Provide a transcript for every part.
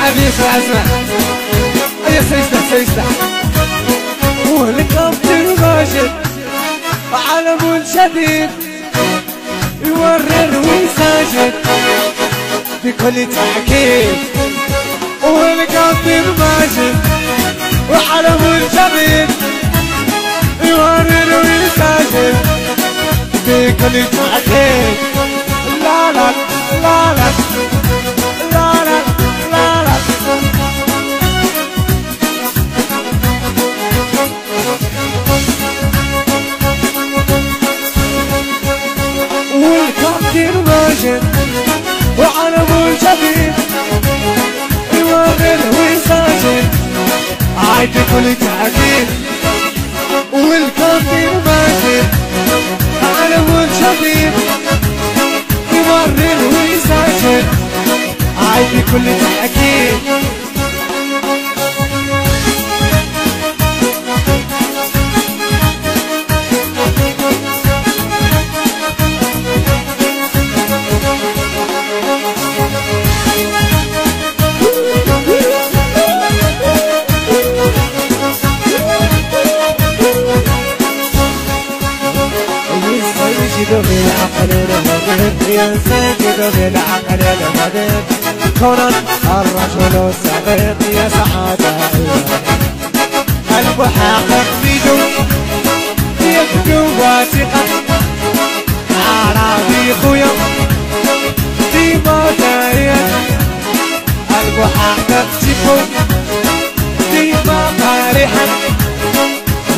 عادي اسمع يا سيستا والكابتن ماجد علم شديد يورر ويساجد بكل تأكيد والكابتن ماجد وعلم شديد يورر ويساجد بكل تأكيد لا لا لا لا لا لا لا لا والكابتن ماجد وعلم شديد يورر ويساجد عايد كل تأكيد والكابتن ماجد علم شديد يورر ويساجد عايد كل تأكيد ينسجد بالعقل المدد ينسجد بالعقل المدد كونان الرجل السعيد يا سعادة قلب حاقق بيدو يبدو واثقا عربي خويا ديما داير قلب حاقق سيكو ديما فرحا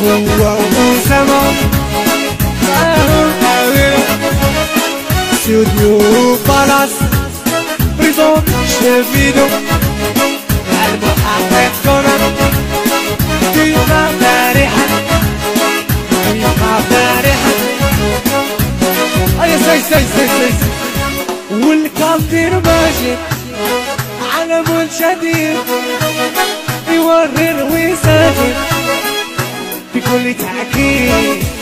هو وسما استوديو بالاس بريزون شفيدو المحقق كونان ديما فرحا ديما فرحا اي سي والكابتن ماجد علم شديد يورر ويساجد بكل تأكيد